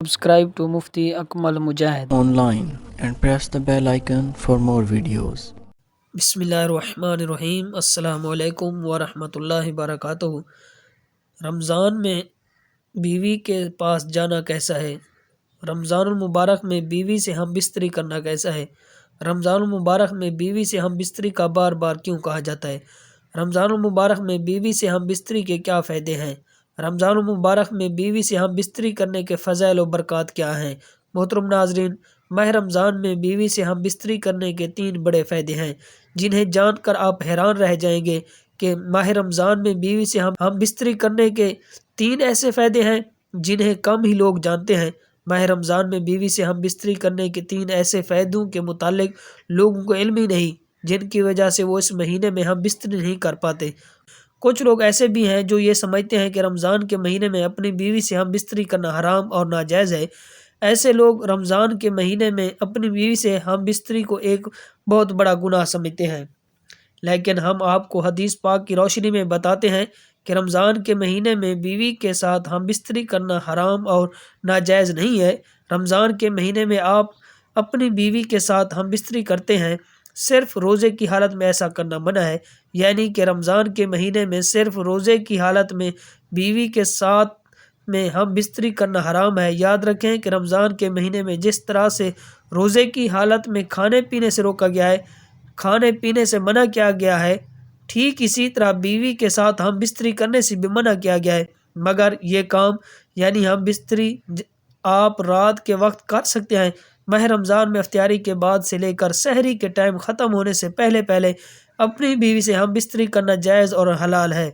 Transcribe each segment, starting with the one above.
Subscribe to Mufti Akmal Mujahid online and press the bell icon for more videos. بسم اللہ الرحمن الرحیم۔ السلام علیکم ورحمۃ اللہ وبرکاتہ۔ رمضان میں بیوی کے پاس جانا کیسا ہے؟ رمضان المبارک میں بیوی سے ہم بستری کرنا کیسا ہے؟ رمضان المبارک میں بیوی سے ہم بستری کا بار بار کیوں کہا جاتا ہے؟ رمضان المبارک میں بیوی سے ہم بستری کے کیا فائدے ہیں؟ رمضان المبارک میں بیوی سے ہم بستری کرنے کے فضائل و برکات کیا ہیں؟ محترم ناظرین، ماہ رمضان میں بیوی سے ہم بستری کرنے کے 3 بڑے فائدے ہیں جنہیں جان کر آپ حیران رہ جائیں گے کہ ماہ رمضان میں بیوی سے ہم بستری کرنے کے 3 ایسے فائدے ہیں جنہیں کم ہی لوگ جانتے ہیں۔ ماہ رمضان میں بیوی سے ہم بستری کرنے کے 3 ایسے فائدوں کے متعلق لوگوں کو علم ہی نہیں، جن کی وجہ سے وہ اس مہینے میں ہم بستری نہیں کر پاتے۔ کچھ لوگ ایسے بھی ہیں جو یہ سمجھتے ہیں کہ رمضان کے مہینے میں اپنی بیوی سے ہم بستری کرنا حرام اور ناجائز ہے۔ ایسے لوگ رمضان کے مہینے میں اپنی بیوی سے ہم بستری کو ایک بہت بڑا گناہ سمجھتے ہیں، لیکن ہم آپ کو حدیث پاک کی روشنی میں بتاتے ہیں کہ رمضان کے مہینے میں بیوی کے ساتھ ہم بستری کرنا حرام اور ناجائز نہیں ہے۔ رمضان کے مہینے میں آپ اپنی بیوی کے ساتھ ہم بستری کرتے ہیں، صرف روزے کی حالت میں ایسا کرنا منع ہے، یعنی کہ رمضان کے مہینے میں صرف روزے کی حالت میں بیوی کے ساتھ میں ہم بستری کرنا حرام ہے۔ یاد رکھیں کہ رمضان کے مہینے میں جس طرح سے روزے کی حالت میں کھانے پینے سے روکا گیا ہے، کھانے پینے سے منع کیا گیا ہے، ٹھیک اسی طرح بیوی کے ساتھ ہم بستری کرنے سے بھی منع کیا گیا ہے، مگر یہ کام یعنی ہم بستری آپ رات کے وقت کر سکتے ہیں۔ ماہ رمضان میں افطاری کے بعد سے لے کر سحری کے ٹائم ختم ہونے سے پہلے اپنی بیوی سے ہم بستری کرنا جائز اور حلال ہے۔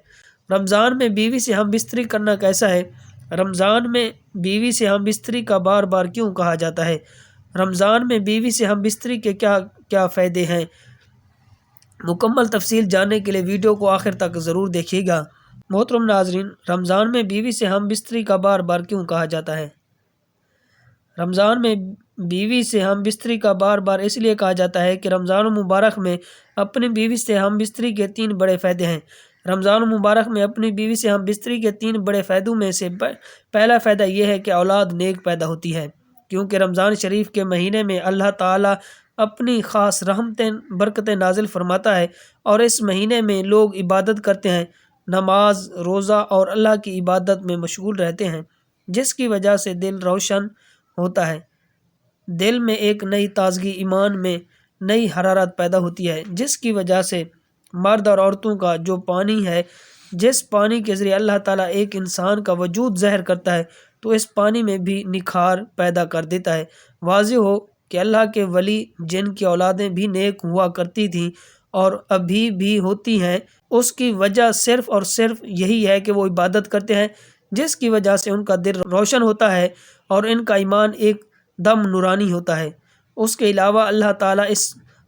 رمضان میں بیوی سے ہم بستری کرنا کیسا ہے؟ رمضان میں بیوی سے ہم بستری کا بار بار کیوں کہا جاتا ہے؟ رمضان میں بیوی سے ہم بستری کے کیا فائدے ہیں؟ مکمل تفصیل جاننے کے لیے ویڈیو کو آخر تک ضرور دیکھیے گا۔ محترم ناظرین، رمضان میں بیوی سے ہم بستری کا بار بار کیوں کہا جاتا ہے؟ رمضان میں بیوی سے ہم بستری کا بار بار اس لیے کہا جاتا ہے کہ رمضان المبارک میں اپنی بیوی سے ہم بستری کے 3 بڑے فائدے ہیں۔ رمضان المبارک میں اپنی بیوی سے ہم بستری کے 3 بڑے فائدوں میں سے پہلا فائدہ یہ ہے کہ اولاد نیک پیدا ہوتی ہے، کیونکہ رمضان شریف کے مہینے میں اللہ تعالیٰ اپنی خاص رحمتیں برکتیں نازل فرماتا ہے، اور اس مہینے میں لوگ عبادت کرتے ہیں، نماز، روزہ اور اللہ کی عبادت میں مشغول رہتے ہیں، جس کی وجہ سے دل روشن ہوتا ہے، دل میں ایک نئی تازگی، ایمان میں نئی حرارت پیدا ہوتی ہے، جس کی وجہ سے مرد اور عورتوں کا جو پانی ہے، جس پانی کے ذریعے اللہ تعالیٰ ایک انسان کا وجود ظاہر کرتا ہے، تو اس پانی میں بھی نکھار پیدا کر دیتا ہے۔ واضح ہو کہ اللہ کے ولی جن کی اولادیں بھی نیک ہوا کرتی تھیں اور ابھی بھی ہوتی ہیں، اس کی وجہ صرف اور صرف یہی ہے کہ وہ عبادت کرتے ہیں، جس کی وجہ سے ان کا دل روشن ہوتا ہے اور ان کا ایمان ایک دم نورانی ہوتا ہے۔ اس کے علاوہ اللہ تعالیٰ اس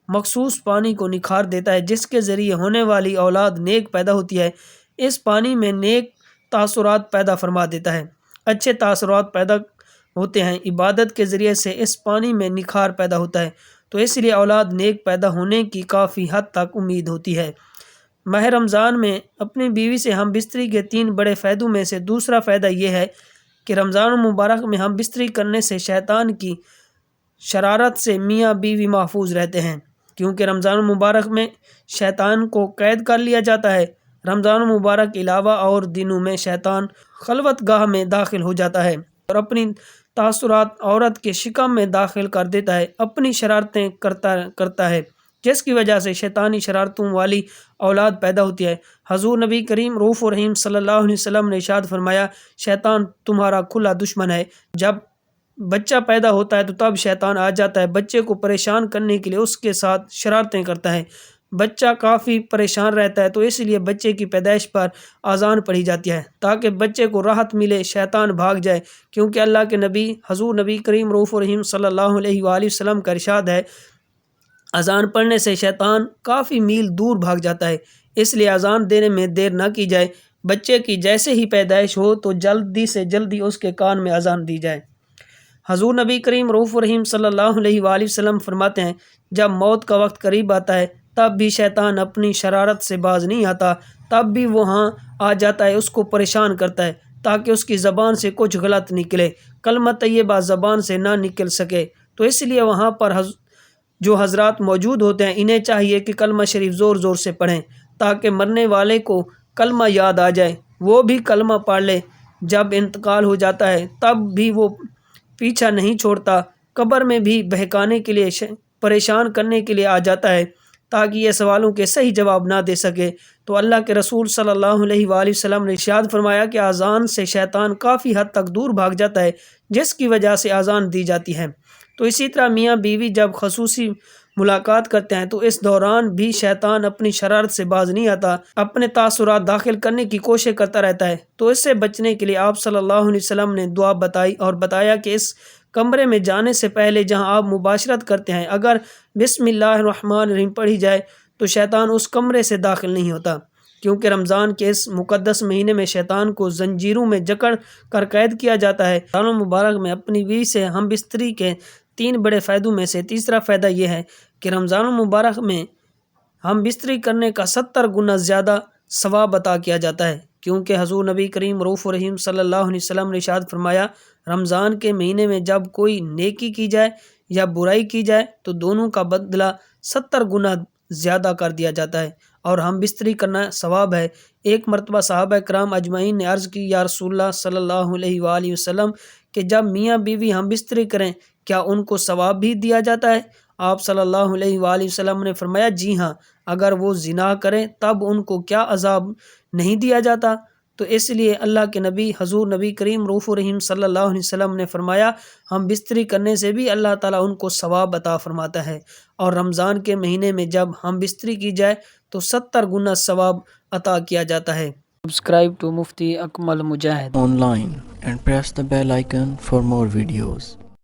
مخصوص پانی کو نکھار دیتا ہے، جس کے ذریعے ہونے والی اولاد نیک پیدا ہوتی ہے۔ اس پانی میں نیک تاثرات پیدا فرما دیتا ہے، اچھے تاثرات پیدا ہوتے ہیں، عبادت کے ذریعے سے اس پانی میں نکھار پیدا ہوتا ہے، تو اس لیے اولاد نیک پیدا ہونے کی کافی حد تک امید ہوتی ہے۔ ماہ رمضان میں اپنی بیوی سے ہم بستری کے 3 بڑے فائدوں میں سے دوسرا فائدہ یہ ہے کہ رمضان المبارک میں ہم بستری کرنے سے شیطان کی شرارت سے میاں بیوی محفوظ رہتے ہیں، کیونکہ رمضان المبارک میں شیطان کو قید کر لیا جاتا ہے۔ رمضان المبارک کے علاوہ اور دنوں میں شیطان خلوت گاہ میں داخل ہو جاتا ہے اور اپنی تاثرات عورت کے شکم میں داخل کر دیتا ہے، اپنی شرارتیں کرتا ہے، جس کی وجہ سے شیطانی شرارتوں والی اولاد پیدا ہوتی ہے۔ حضور نبی کریم رؤوف الرحیم صلی اللہ علیہ وسلم نے ارشاد فرمایا، شیطان تمہارا کھلا دشمن ہے۔ جب بچہ پیدا ہوتا ہے تو تب شیطان آ جاتا ہے، بچے کو پریشان کرنے کے لیے اس کے ساتھ شرارتیں کرتا ہے، بچہ کافی پریشان رہتا ہے، تو اس لیے بچے کی پیدائش پر اذان پڑھی جاتی ہے تاکہ بچے کو راحت ملے، شیطان بھاگ جائے، کیونکہ اللہ کے نبی حضور نبی کریم رؤوف الرحیم صلی اللہ علیہ وآلہ وسلم کا ارشاد ہے، اذان پڑھنے سے شیطان کافی میل دور بھاگ جاتا ہے، اس لیے اذان دینے میں دیر نہ کی جائے، بچے کی جیسے ہی پیدائش ہو تو جلدی سے جلدی اس کے کان میں اذان دی جائے۔ حضور نبی کریم رؤوف الرحیم صلی اللہ علیہ وآلہ وسلم فرماتے ہیں، جب موت کا وقت قریب آتا ہے تب بھی شیطان اپنی شرارت سے باز نہیں آتا، تب بھی وہاں آ جاتا ہے، اس کو پریشان کرتا ہے، تاکہ اس کی زبان سے کچھ غلط نکلے، کلمہ طیبہ زبان سے نہ نکل سکے۔ تو اس لیے وہاں پر جو حضرات موجود ہوتے ہیں انہیں چاہیے کہ کلمہ شریف زور زور سے پڑھیں تاکہ مرنے والے کو کلمہ یاد آ جائے، وہ بھی کلمہ پڑھ لے۔ جب انتقال ہو جاتا ہے تب بھی وہ پیچھا نہیں چھوڑتا، قبر میں بھی بہکانے کے لیے، پریشان کرنے کے لیے آ جاتا ہے تاکہ یہ سوالوں کے صحیح جواب نہ دے سکے۔ تو اللہ کے رسول صلی اللہ علیہ وآلہ وسلم نے ارشاد فرمایا کہ اذان سے شیطان کافی حد تک دور بھاگ جاتا ہے، جس کی وجہ سے اذان دی جاتی ہے۔ تو اسی طرح میاں بیوی جب خصوصی ملاقات کرتے ہیں تو اس دوران بھی شیطان اپنی شرارت سے باز نہیں آتا، اپنے تاثرات داخل کرنے کی کوشش کرتا رہتا ہے۔ تو اس سے بچنے کے لیے آپ صلی اللہ علیہ وسلم نے دعا بتائی اور بتایا کہ اس کمرے میں جانے سے پہلے جہاں آپ مباشرت کرتے ہیں اگر بسم اللہ الرحمن الرحیم پڑھی جائے تو شیطان اس کمرے سے داخل نہیں ہوتا، کیونکہ رمضان کے اس مقدس مہینے میں شیطان کو زنجیروں میں جکڑ کر قید کیا جاتا ہے۔ رمضان المبارک میں اپنی بیوی سے ہم بستری کے 3 بڑے فائدوں میں سے تیسرا فائدہ یہ ہے کہ رمضان المبارک میں ہم بستری کرنے کا 70 گنا زیادہ ثواب عطا کیا جاتا ہے، کیونکہ حضور نبی کریم رؤوف الرحیم صلی اللہ علیہ وسلم نے ارشاد فرمایا رمضان کے مہینے میں جب کوئی نیکی کی جائے یا برائی کی جائے تو دونوں کا بدلہ 70 گنا زیادہ کر دیا جاتا ہے اور ہم بستری کرنا ثواب ہے۔ ایک مرتبہ صحابہ کرام اجمعین نے عرض کی یا رسول اللہ صلی اللہ علیہ وآلہ وسلم کہ جب میاں بیوی ہم بستری کریں کیا ان کو ثواب بھی دیا جاتا ہے؟ آپ صلی اللہ علیہ وآلہ وسلم نے فرمایا جی ہاں، اگر وہ زنا کریں تب ان کو کیا عذاب نہیں دیا جاتا؟ تو اس لیے اللہ کے نبی حضور نبی کریم رؤوف الرحیم صلی اللہ علیہ وسلم نے فرمایا ہم بستری کرنے سے بھی اللہ تعالیٰ ان کو ثواب عطا فرماتا ہے، اور رمضان کے مہینے میں جب ہم بستری کی جائے تو 70 گنا ثواب عطا کیا جاتا ہے۔ Subscribe to Mufti Akmal Mujahid online and press the bell icon for more videos.